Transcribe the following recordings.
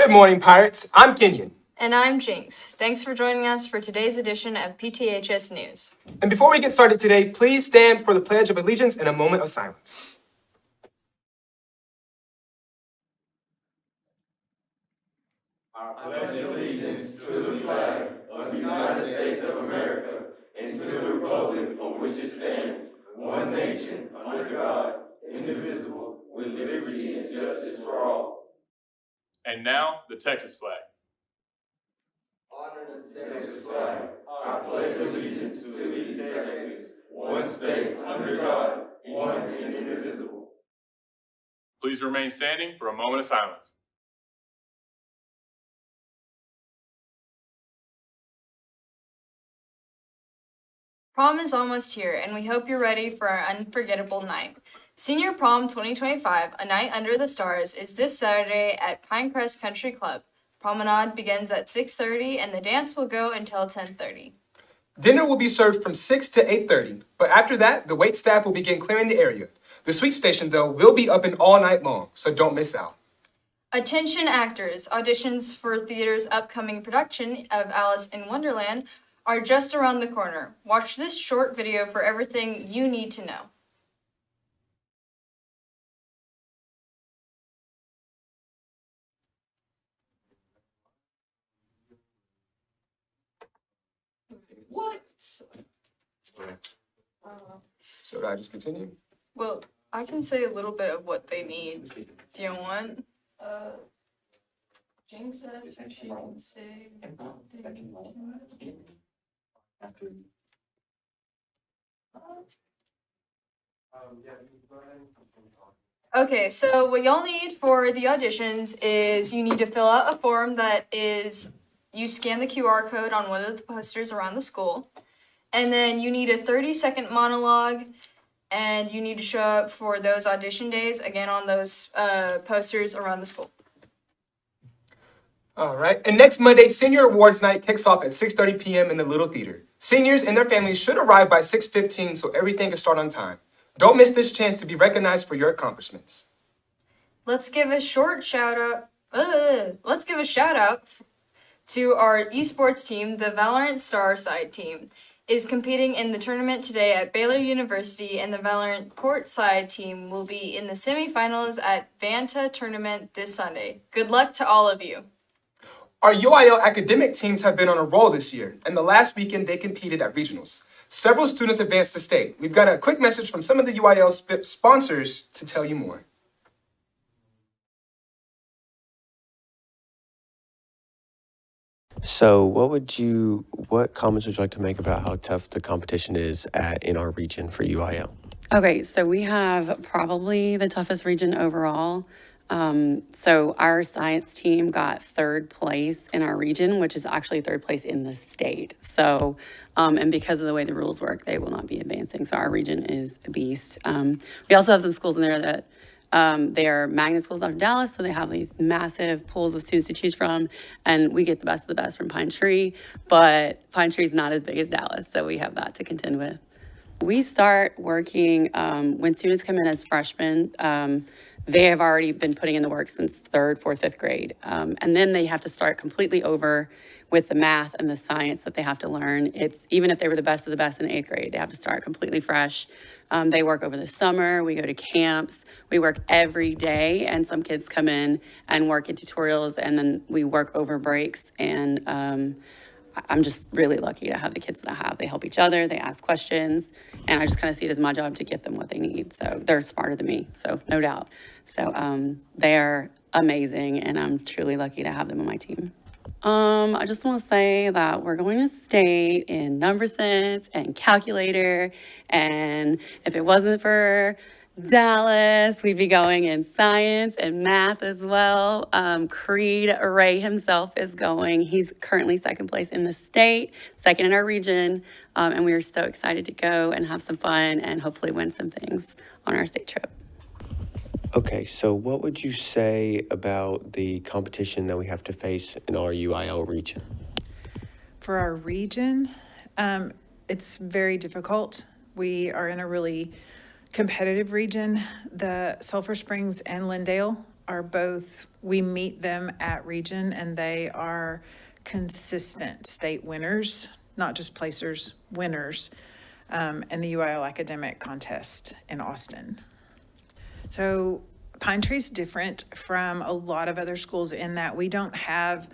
Good morning, Pirates. I'm Kinyon. And I'm Jinx. Thanks for joining us for today's edition of PTHS News. And before we get started today, please stand for the Pledge of Allegiance and a moment of silence. I pledge allegiance to the flag of the United States of America and to the republic for which it stands, one nation, under God, indivisible, with liberty and justice for all. And now, the Texas flag. Honor the Texas flag. I pledge allegiance to thee, Texas, one state, under God, one and indivisible. Please remain standing for a moment of silence. Prom is almost here, and we hope you're ready for our unforgettable night. Senior Prom 2025, A Night Under the Stars, is this Saturday at Pinecrest Country Club. Promenade begins at 6:30, and the dance will go until 10:30. Dinner will be served from 6 to 8:30, but after that, the wait staff will begin clearing the area. The sweet station, though, will be open all night long, so don't miss out. Attention actors, auditions for theater's upcoming production of Alice in Wonderland are just around the corner. Watch this short video for everything you need to know. What? So do I just continue? Well, I can say a little bit of what they need. Do you want? Jinx says she can say. Okay, so what y'all need for the auditions is you need to fill out a form that is, you scan the QR code on one of the posters around the school, and then you need a 30-second monologue, and you need to show up for those audition days, again on those posters around the school. All right, and next Monday, Senior Awards Night kicks off at 6:30 p.m. in the Little Theater. Seniors and their families should arrive by 6:15 so everything can start on time. Don't miss this chance to be recognized for your accomplishments. Let's give a shout out to our esports team. The Valorant Starside team is competing in the tournament today at Baylor University, and the Valorant Portside team will be in the semifinals at Vanta tournament this Sunday. Good luck to all of you. Our UIL academic teams have been on a roll this year, and the last weekend they competed at regionals. Several students advanced to state. We've got a quick message from some of the UIL sponsors to tell you more. So what comments would you like to make about how tough the competition is in our region for UIL? Okay, so we have probably the toughest region overall. So our science team got third place in our region, which is actually third place in the state. So, and because of the way the rules work, they will not be advancing. So our region is a beast. We also have some schools in there that they are magnet schools out of Dallas, so they have these massive pools of students to choose from, and we get the best of the best from Pine Tree, but Pine Tree is not as big as Dallas, so we have that to contend with. We start working when students come in as freshmen. They have already been putting in the work since third, fourth, fifth grade. And then they have to start completely over with the math and the science that they have to learn. It's even if they were the best of the best in eighth grade, they have to start completely fresh. They work over the summer. We go to camps. We work every day. And some kids come in and work in tutorials, and then we work over breaks. And I'm just really lucky to have the kids that I have. They help each other, they ask questions, and I just kind of see it as my job to get them what they need. So they're smarter than me, so no doubt. So they're amazing, and I'm truly lucky to have them on my team. I just want to say that we're going to state in number sense and calculator, and if it wasn't for Dallas, we'd be going in science and math as well. Creed Ray himself is going. He's currently second place in the state, second in our region, and we are so excited to go and have some fun and hopefully win some things on our state trip. Okay, so what would you say about the competition that we have to face in our UIL region? For our region, it's very difficult. We are in a really competitive region. The Sulphur Springs and Lindale are both we meet them at region, and they are consistent state winners, not just placers, winners, in the UIL academic contest in Austin. So Pine Tree's different from a lot of other schools in that we don't have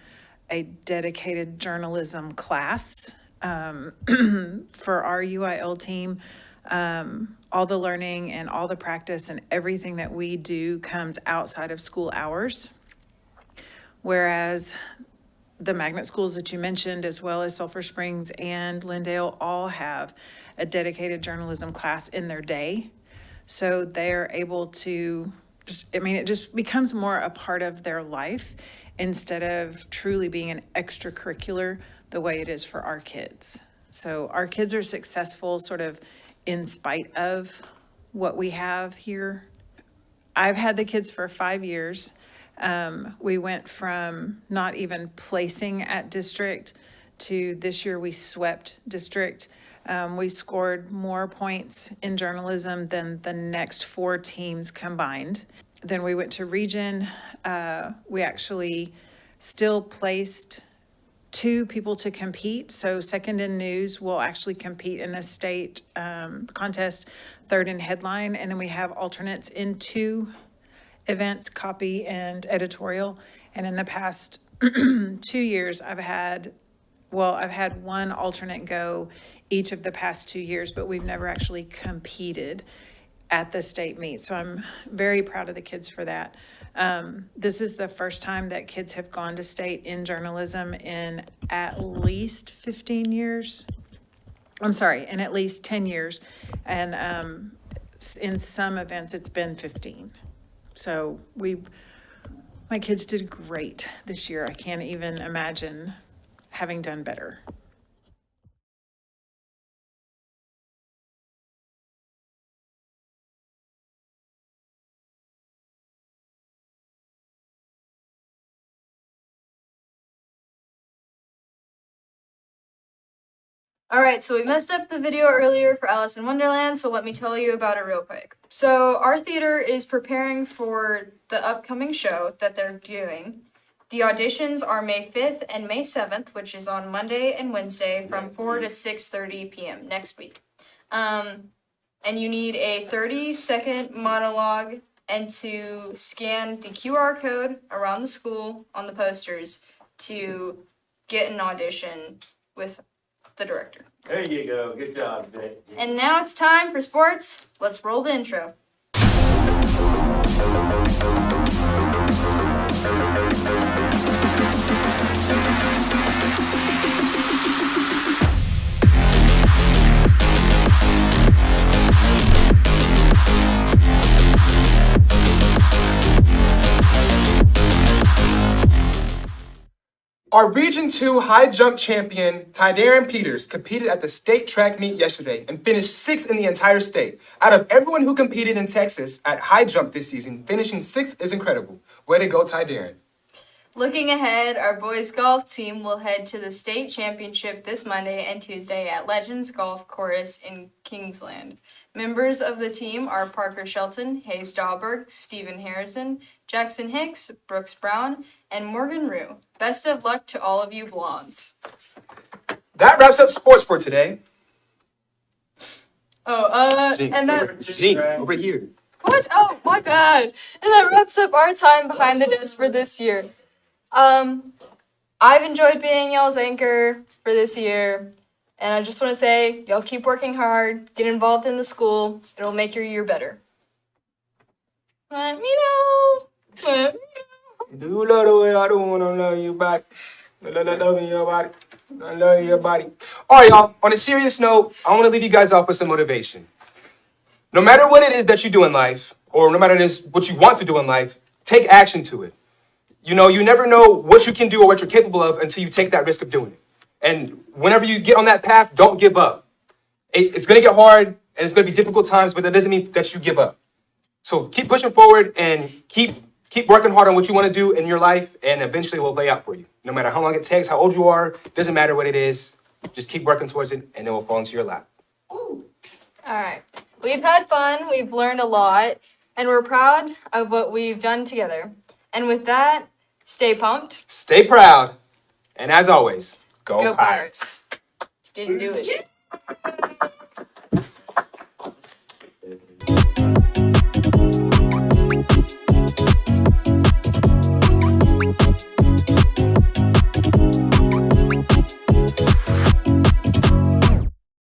a dedicated journalism class for our UIL team. All the learning and all the practice and everything that we do comes outside of school hours. Whereas the magnet schools that you mentioned, as well as Sulphur Springs and Lindale, all have a dedicated journalism class in their day. So they're able to it just becomes more a part of their life instead of truly being an extracurricular the way it is for our kids. So our kids are successful sort of in spite of what we have here. I've had the kids for 5 years. We went from not even placing at district to this year we swept district. We scored more points in journalism than the next 4 teams combined. Then we went to region. We actually still placed 2 people to compete. So second in news will actually compete in the state contest, third in headline. And then we have alternates in 2 events, copy and editorial. And in the past 2 years, I've had 1 alternate go each of the past 2 years, but we've never actually competed at the state meet. So I'm very proud of the kids for that. This is the first time that kids have gone to state in journalism in at least 15 years. I'm sorry, in at least 10 years. And in some events, it's been 15. So my kids did great this year. I can't even imagine having done better. All right, so we messed up the video earlier for Alice in Wonderland, so let me tell you about it real quick. So our theater is preparing for the upcoming show that they're doing. The auditions are May 5th and May 7th, which is on Monday and Wednesday from 4 to 6:30 p.m. next week. And you need a 30-second monologue and to scan the QR code around the school on the posters to get an audition with the director. There you go. Good job, Jay. And now it's time for sports. Let's roll the intro. Our Region 2 high jump champion, Tydarin Peters, competed at the state track meet yesterday and finished 6th in the entire state. Out of everyone who competed in Texas at high jump this season, finishing 6th is incredible. Way to go, Tydarin. Looking ahead, our boys golf team will head to the state championship this Monday and Tuesday at Legends Golf Course in Kingsland. Members of the team are Parker Shelton, Hayes Dahlberg, Stephen Harrison, Jackson Hicks, Brooks Brown, and Morgan Rue. Best of luck to all of you blondes. That wraps up sports for today. Jinx, and that Jinx, over here. What? Oh, my bad. And that wraps up our time behind the desk for this year. I've enjoyed being y'all's anchor for this year. And I just want to say, y'all keep working hard, get involved in the school. It'll make your year better. Let me know. Let me know. Do you love the way I don't want to love you back? Loving your body. I love your body. All right, y'all. On a serious note, I want to leave you guys off with some motivation. No matter what it is that you do in life, or no matter what you want to do in life, take action to it. You know, you never know what you can do or what you're capable of until you take that risk of doing it. And whenever you get on that path, don't give up. It's going to get hard, and it's going to be difficult times, but that doesn't mean that you give up. So keep pushing forward and keep working hard on what you want to do in your life, and eventually it will lay out for you. No matter how long it takes, how old you are, doesn't matter what it is. Just keep working towards it, and it will fall into your lap. All right. We've had fun. We've learned a lot, and we're proud of what we've done together. And with that, stay pumped. Stay proud. And as always, Go Pirates. Didn't do it.